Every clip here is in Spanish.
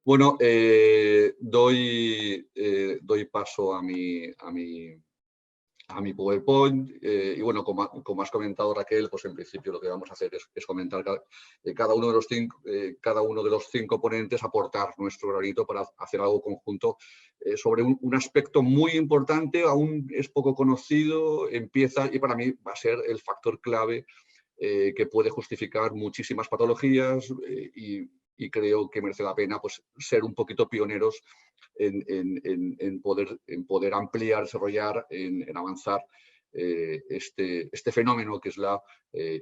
Bueno, doy paso a mi PowerPoint y bueno, como has comentado, Raquel, pues en principio lo que vamos a hacer es comentar cada uno de los cinco ponentes, aportar nuestro granito para hacer algo conjunto sobre un aspecto muy importante, aún es poco conocido, empieza y para mí va a ser el factor clave que puede justificar muchísimas patologías y creo que merece la pena pues, ser un poquito pioneros en poder ampliar, desarrollar, en avanzar este fenómeno que es la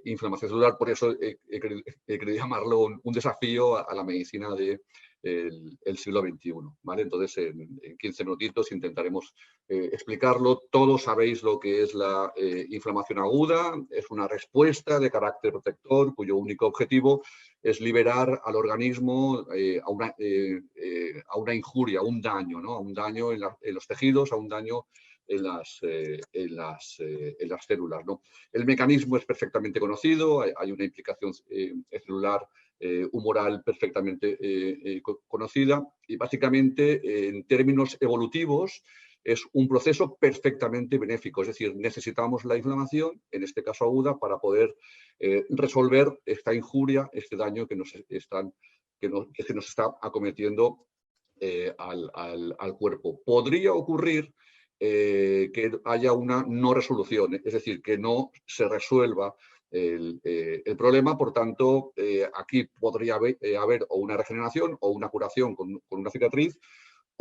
inflamación celular. Por eso he querido llamarlo un desafío a la medicina del siglo XXI. ¿Vale? Entonces, en 15 minutitos intentaremos explicarlo. Todos sabéis lo que es la inflamación aguda. Es una respuesta de carácter protector cuyo único objetivo es liberar al organismo a una injuria, a un daño, ¿no? A un daño en los tejidos, a un daño en las células, ¿no? El mecanismo es perfectamente conocido, hay una implicación celular humoral perfectamente conocida y básicamente en términos evolutivos es un proceso perfectamente benéfico, es decir, necesitamos la inflamación, en este caso aguda, para poder resolver esta injuria, este daño que se nos está acometiendo al cuerpo. Podría ocurrir que haya una no resolución, es decir, que no se resuelva el problema, por tanto, aquí podría haber o una regeneración o una curación con una cicatriz,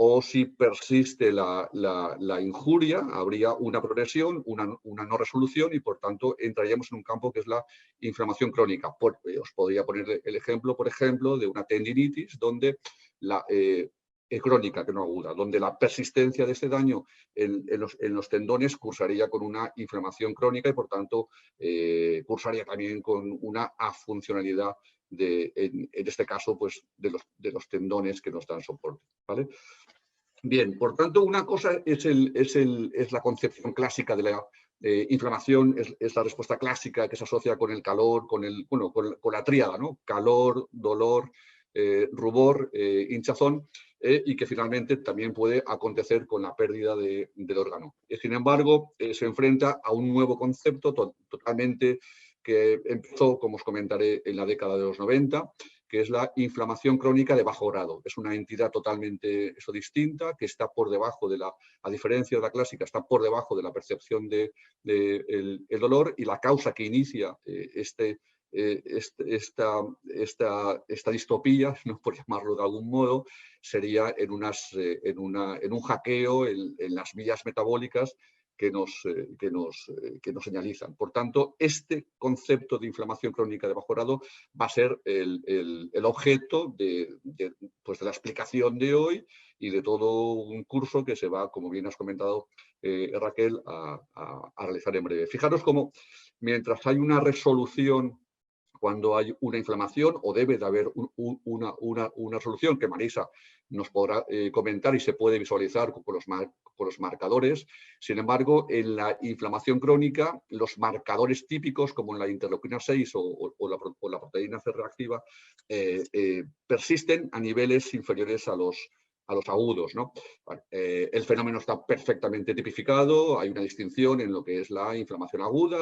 o si persiste la injuria, habría una progresión, una no resolución y, por tanto, entraríamos en un campo que es la inflamación crónica. Os podría poner el ejemplo, por ejemplo, de una tendinitis donde crónica, que no aguda, donde la persistencia de este daño en los tendones cursaría con una inflamación crónica y, por tanto, cursaría también con una afuncionalidad en este caso, pues, de los tendones que nos dan soporte. ¿Vale? Bien, por tanto, una cosa es la concepción clásica de la inflamación, es la respuesta clásica que se asocia con el calor, con la tríada, ¿no? Calor, dolor, rubor, hinchazón, y que finalmente también puede acontecer con la pérdida del órgano. Sin embargo, se enfrenta a un nuevo concepto totalmente que empezó, como os comentaré, en la década de los 90, que es la inflamación crónica de bajo grado. Es una entidad totalmente distinta, que está por debajo a diferencia de la clásica, está por debajo de la percepción el dolor, y la causa que inicia esta distopía, ¿no? Por llamarlo de algún modo, sería en un hackeo en las vías metabólicas que nos señalizan. Por tanto, este concepto de inflamación crónica de bajo grado va a ser el objeto pues de la explicación de hoy y de todo un curso que se va, como bien has comentado, Raquel, a realizar en breve. Fijaros cómo mientras hay una resolución cuando hay una inflamación, o debe de haber una solución que Marisa nos podrá comentar y se puede visualizar con los marcadores. Sin embargo, en la inflamación crónica, los marcadores típicos, como en la interleucina 6 o la proteína C reactiva, persisten a niveles inferiores a los agudos, ¿no? El fenómeno está perfectamente tipificado, hay una distinción en lo que es la inflamación aguda,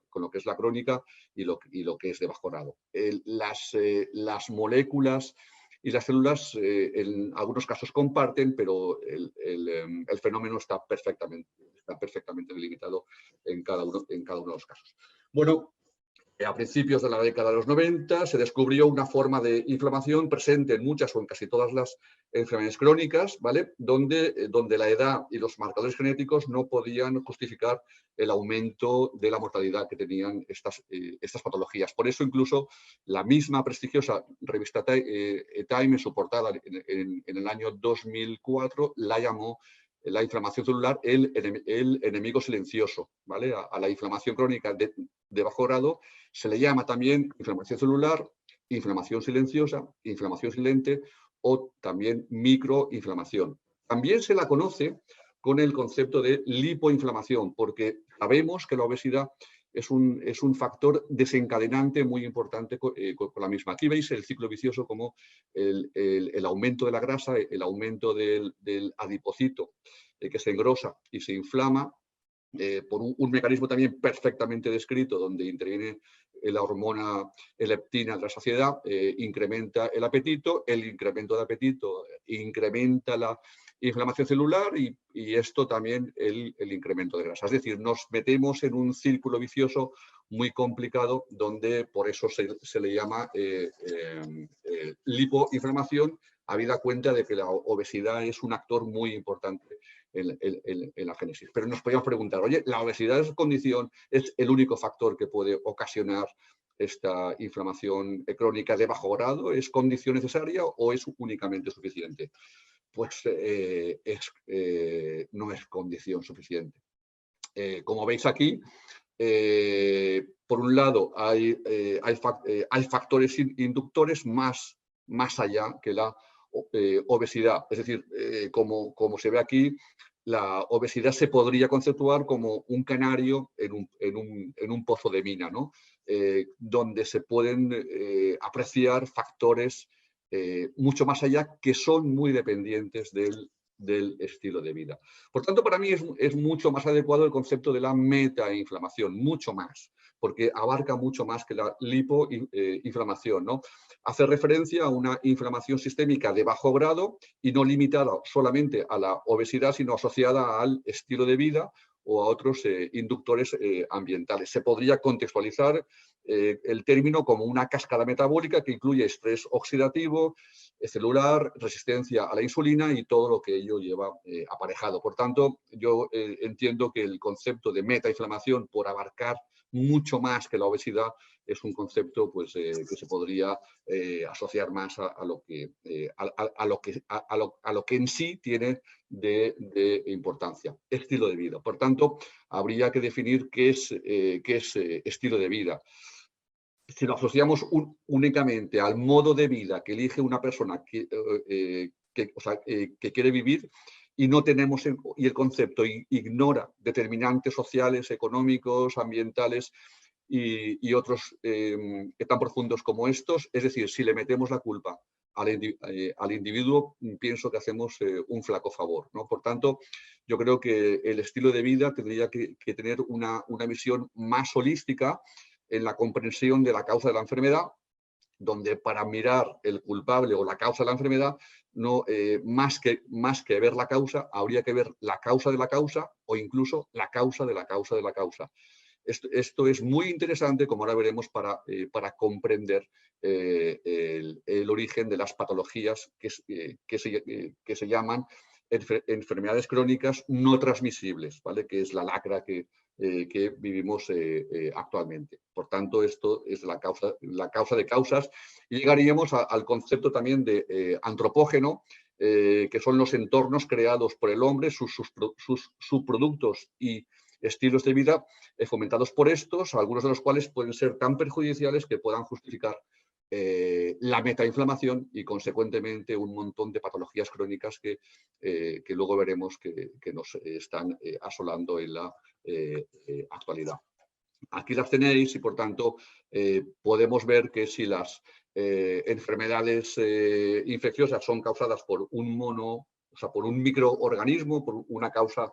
con lo que es la crónica y lo que es de bajo grado. Las moléculas y las células en algunos casos comparten, pero el fenómeno está perfectamente delimitado en cada uno de los casos. Bueno, a principios de la década de los 90 se descubrió una forma de inflamación presente en muchas o en casi todas las enfermedades crónicas, ¿vale? Donde la edad y los marcadores genéticos no podían justificar el aumento de la mortalidad que tenían estas patologías. Por eso incluso la misma prestigiosa revista Time, en su portada en el año 2004, la llamó la inflamación celular el enemigo silencioso, ¿vale? A la inflamación crónica de bajo grado se le llama también inflamación celular, inflamación silenciosa, inflamación silente o también microinflamación. También se la conoce con el concepto de lipoinflamación, porque sabemos que la obesidad es un factor desencadenante muy importante con la misma. Aquí veis el ciclo vicioso como el aumento de la grasa, el aumento del adipocito que se engrosa y se inflama, por un mecanismo también perfectamente descrito, donde interviene la hormona leptina de la saciedad, incrementa el apetito, el incremento de apetito incrementa la inflamación celular y esto también el incremento de grasa. Es decir, nos metemos en un círculo vicioso muy complicado, donde por eso se le llama lipoinflamación, habida cuenta de que la obesidad es un actor muy importante en la génesis. Pero nos podríamos preguntar, oye, ¿la obesidad es condición, es el único factor que puede ocasionar esta inflamación crónica de bajo grado? ¿Es condición necesaria o es únicamente suficiente? Pues no es condición suficiente. Como veis aquí, por un lado hay factores inductores más allá que la obesidad. Es decir, como se ve aquí, la obesidad se podría conceptuar como un canario en un pozo de mina, ¿no? Donde se pueden apreciar factores mucho más allá, que son muy dependientes del estilo de vida. Por tanto, para mí es mucho más adecuado el concepto de la metainflamación, mucho más, porque abarca mucho más que la lipoinflamación, ¿no? Hace referencia a una inflamación sistémica de bajo grado y no limitada solamente a la obesidad, sino asociada al estilo de vida o a otros inductores ambientales. Se podría contextualizar el término como una cascada metabólica que incluye estrés oxidativo, celular, resistencia a la insulina y todo lo que ello lleva aparejado. Por tanto, yo entiendo que el concepto de metainflamación, por abarcar mucho más que la obesidad, es un concepto pues, que se podría asociar más a lo que en sí tiene de importancia, estilo de vida. Por tanto, habría que definir qué es estilo de vida. Si lo asociamos únicamente al modo de vida que elige una persona que quiere vivir, y no tenemos y el concepto ignora determinantes sociales, económicos, ambientales y otros tan profundos como estos, es decir, si le metemos la culpa al individuo, pienso que hacemos un flaco favor, ¿no? Por tanto, yo creo que el estilo de vida tendría que tener una visión más holística en la comprensión de la causa de la enfermedad, donde para mirar el culpable o la causa de la enfermedad, no, más que ver la causa, habría que ver la causa de la causa o incluso la causa de la causa de la causa. Esto es muy interesante, como ahora veremos, para comprender el origen de las patologías que se llaman enfermedades crónicas no transmisibles, ¿vale? Que es la lacra que vivimos actualmente. Por tanto, esto es la causa de causas. Y llegaríamos al concepto también de antropógeno, que son los entornos creados por el hombre, sus subproductos y estilos de vida fomentados por estos, algunos de los cuales pueden ser tan perjudiciales que puedan justificar la metainflamación y, consecuentemente, un montón de patologías crónicas que luego veremos que nos están asolando en la actualidad. Aquí las tenéis y, por tanto, podemos ver que si las enfermedades infecciosas son causadas por por un microorganismo, por una causa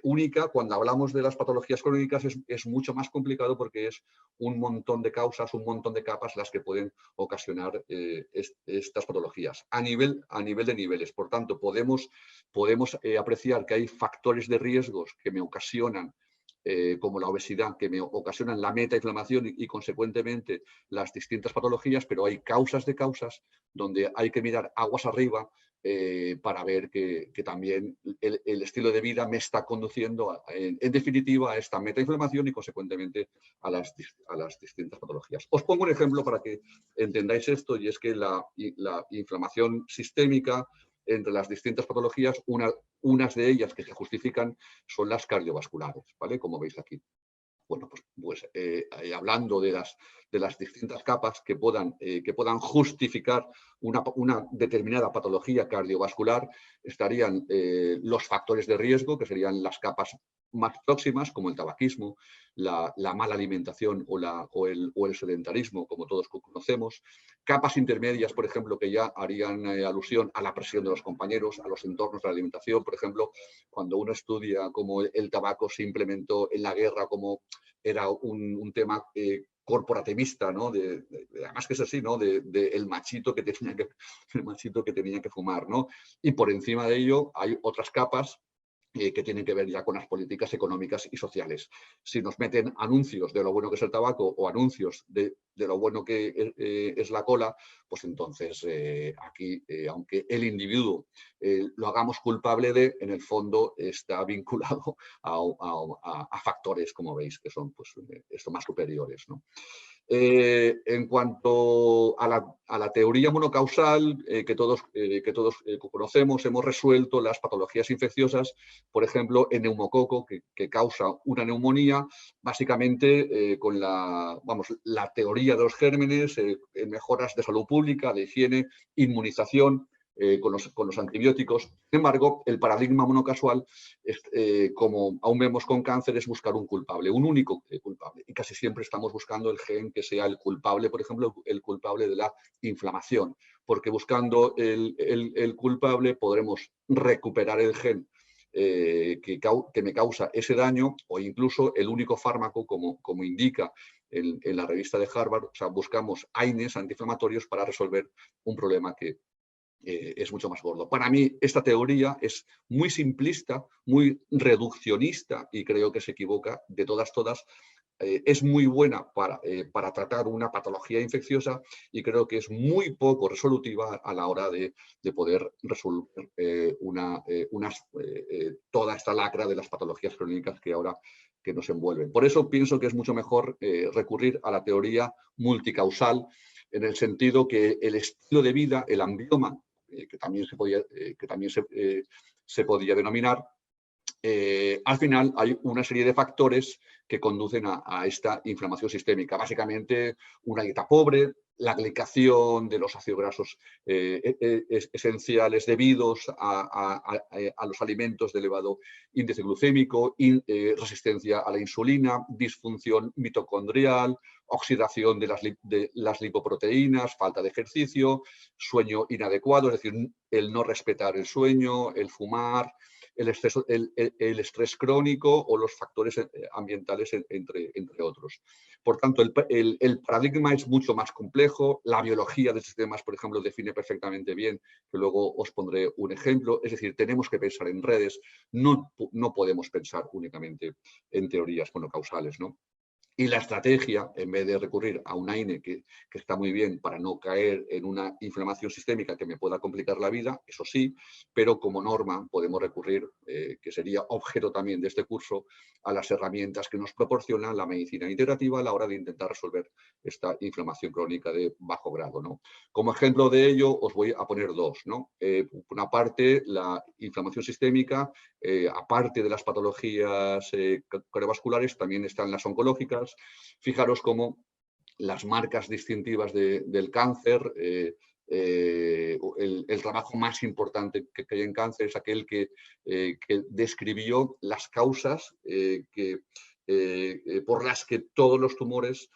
única, cuando hablamos de las patologías crónicas es mucho más complicado, porque es un montón de causas, un montón de capas las que pueden ocasionar estas patologías a nivel de niveles. Por tanto, podemos apreciar que hay factores de riesgos que me ocasionan, como la obesidad, que me ocasionan la metainflamación y consecuentemente las distintas patologías, pero hay causas de causas donde hay que mirar aguas arriba para ver que también el estilo de vida me está conduciendo, en definitiva, a esta metainflamación y consecuentemente a las distintas patologías. Os pongo un ejemplo para que entendáis esto, y es que la inflamación sistémica entre las distintas patologías, unas de ellas que se justifican son las cardiovasculares, ¿vale? Como veis aquí. Bueno, pues hablando de de las distintas capas que puedan justificar una determinada patología cardiovascular, estarían los factores de riesgo, que serían las capas más próximas, como el tabaquismo, la mala alimentación o el sedentarismo, como todos conocemos. Capas intermedias, por ejemplo, que ya harían alusión a la presión de los compañeros, a los entornos de la alimentación. Por ejemplo, cuando uno estudia cómo el tabaco se implementó en la guerra, como era un tema corporativista, ¿no? Además que es así, ¿no? El machito que tenía que fumar, ¿no? Y por encima de ello hay otras capas que tienen que ver ya con las políticas económicas y sociales. Si nos meten anuncios de lo bueno que es el tabaco o anuncios de lo bueno que es la cola, pues entonces aquí, aunque el individuo lo hagamos culpable de, en el fondo está vinculado a factores, como veis, que son pues, esto más superiores, ¿no? En cuanto a la teoría monocausal que todos conocemos, hemos resuelto las patologías infecciosas, por ejemplo, en neumococo, que causa una neumonía, básicamente con la teoría de los gérmenes, mejoras de salud pública, de higiene, inmunización, con los antibióticos. Sin embargo, el paradigma monocausal, como aún vemos con cáncer, es buscar un culpable, un único culpable. Y casi siempre estamos buscando el gen que sea el culpable, por ejemplo, el culpable de la inflamación, porque buscando el culpable podremos recuperar el gen que me causa ese daño, o incluso el único fármaco, como indica en la revista de Harvard. O sea, buscamos AINES, antiinflamatorios, para resolver un problema que es mucho más gordo. Para mí, esta teoría es muy simplista, muy reduccionista, y creo que se equivoca de todas. Es muy buena para tratar una patología infecciosa, y creo que es muy poco resolutiva a la hora de poder resolver toda esta lacra de las patologías crónicas que ahora que nos envuelven. Por eso pienso que es mucho mejor recurrir a la teoría multicausal, en el sentido que el estilo de vida, el ambioma, que también se podía denominar, al final hay una serie de factores que conducen a esta inflamación sistémica. Básicamente, una dieta pobre, la glicación de los ácidos grasos esenciales debidos a los alimentos de elevado índice glucémico, resistencia a la insulina, disfunción mitocondrial, oxidación de las lipoproteínas, falta de ejercicio, sueño inadecuado, es decir, el no respetar el sueño, el fumar, el estrés crónico o los factores ambientales, entre otros. Por tanto, el paradigma es mucho más complejo. La biología de sistemas, por ejemplo, define perfectamente bien, que luego os pondré un ejemplo. Es decir, tenemos que pensar en redes, no podemos pensar únicamente en teorías monocausales, ¿no? Y la estrategia, en vez de recurrir a un AINE que está muy bien para no caer en una inflamación sistémica que me pueda complicar la vida, eso sí, pero como norma podemos recurrir, que sería objeto también de este curso, a las herramientas que nos proporciona la medicina integrativa a la hora de intentar resolver esta inflamación crónica de bajo grado, ¿no? Como ejemplo de ello os voy a poner dos, ¿no? Una parte, la inflamación sistémica, aparte de las patologías cardiovasculares, también están las oncológicas. Fijaros cómo las marcas distintivas del cáncer, el trabajo más importante que hay en cáncer es aquel que describió las causas por las que todos los tumores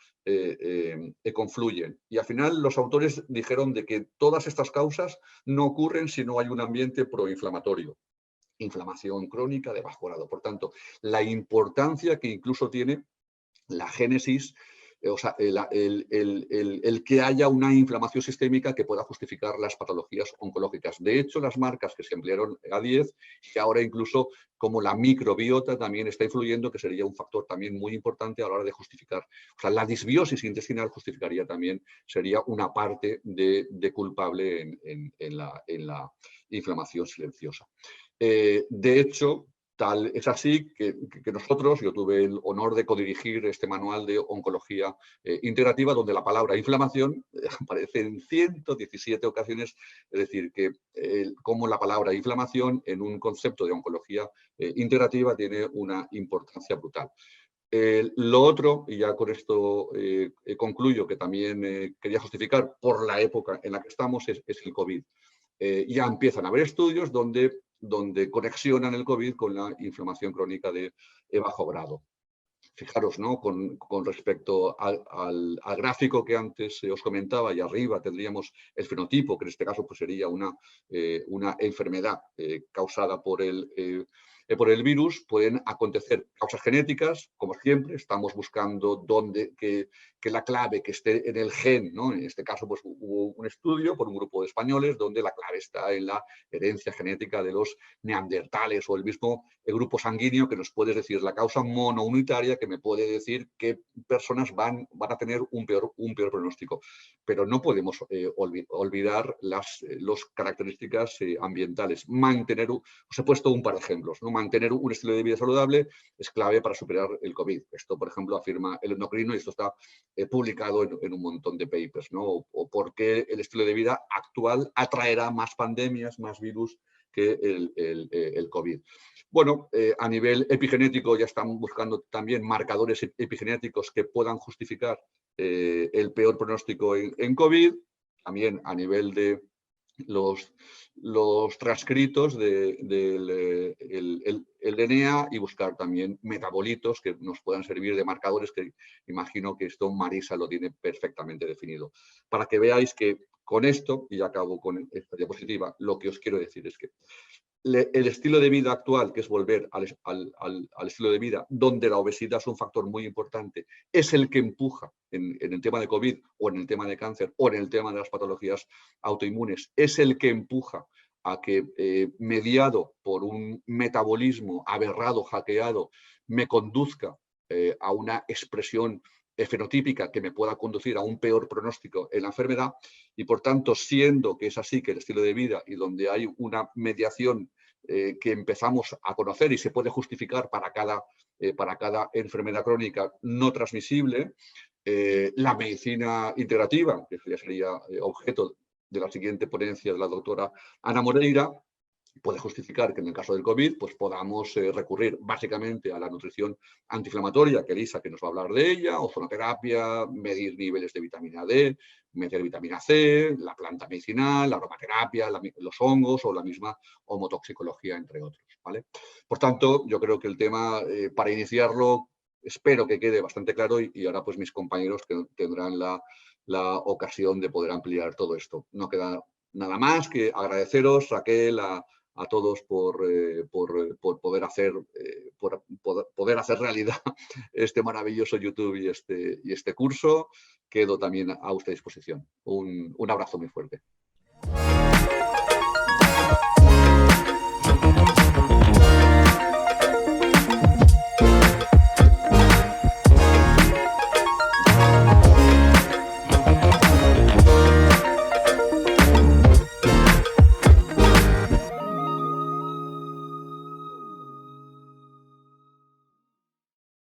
confluyen. Y al final los autores dijeron de que todas estas causas no ocurren si no hay un ambiente proinflamatorio. Inflamación crónica de bajo grado. Por tanto, la importancia que incluso tiene la génesis, o sea, el que haya una inflamación sistémica que pueda justificar las patologías oncológicas. De hecho, las marcas que se emplearon a 10, y ahora incluso como la microbiota también está influyendo, que sería un factor también muy importante a la hora de justificar. O sea, la disbiosis intestinal justificaría también, sería una parte de culpable en la inflamación silenciosa. De hecho, tal es así que nosotros, yo tuve el honor de codirigir este manual de oncología integrativa, donde la palabra inflamación aparece en 117 ocasiones, es decir, que como la palabra inflamación en un concepto de oncología integrativa tiene una importancia brutal. Lo otro, y ya con esto concluyo, que también quería justificar por la época en la que estamos, es el COVID. Ya empiezan a haber estudios donde conexionan el COVID con la inflamación crónica de bajo grado. Fijaros, ¿no? Con respecto al gráfico que antes os comentaba, y arriba tendríamos el fenotipo, que en este caso pues, sería una enfermedad causada por el virus. Pueden acontecer causas genéticas, como siempre, estamos buscando que la clave que esté en el gen, ¿no? En este caso pues, hubo un estudio por un grupo de españoles donde la clave está en la herencia genética de los neandertales o el mismo grupo sanguíneo, que nos puede decir la causa monounitaria, que me puede decir qué personas van a tener un peor pronóstico. Pero no podemos olvidar las características ambientales. Os he puesto un par de ejemplos, ¿no? Mantener un estilo de vida saludable es clave para superar el COVID. Esto, por ejemplo, afirma el endocrino, y esto está publicado en un montón de papers, ¿no? O por qué el estilo de vida actual atraerá más pandemias, más virus que el COVID. Bueno, a nivel epigenético ya están buscando también marcadores epigenéticos que puedan justificar el peor pronóstico en COVID. También a nivel de los transcritos del el DNA, y buscar también metabolitos que nos puedan servir de marcadores, que imagino que esto Marisa lo tiene perfectamente definido. Para que veáis que con esto, y acabo con esta diapositiva, lo que os quiero decir es que el estilo de vida actual, que es volver al estilo de vida donde la obesidad es un factor muy importante, es el que empuja en el tema de COVID o en el tema de cáncer o en el tema de las patologías autoinmunes, es el que empuja a que, mediado por un metabolismo aberrado, hackeado, me conduzca a una expresión fenotípica que me pueda conducir a un peor pronóstico en la enfermedad. Y por tanto, siendo que es así, que el estilo de vida y donde hay una mediación que empezamos a conocer y se puede justificar para cada enfermedad crónica no transmisible, la medicina integrativa, que ya sería objeto de la siguiente ponencia de la doctora Ana Moreira, puede justificar que en el caso del COVID pues podamos recurrir básicamente a la nutrición antiinflamatoria, que Elisa que nos va a hablar de ella, ozonoterapia, medir niveles de vitamina D, meter vitamina C, la planta medicinal, la aromaterapia, los hongos o la misma homotoxicología, entre otros, ¿vale? Por tanto, yo creo que el tema, para iniciarlo, espero que quede bastante claro, y ahora pues mis compañeros tendrán la ocasión de poder ampliar todo esto. No queda nada más que agradeceros, Raquel, a todos por poder hacer realidad este maravilloso YouTube y este curso. Quedo también a vuestra disposición. Un abrazo muy fuerte.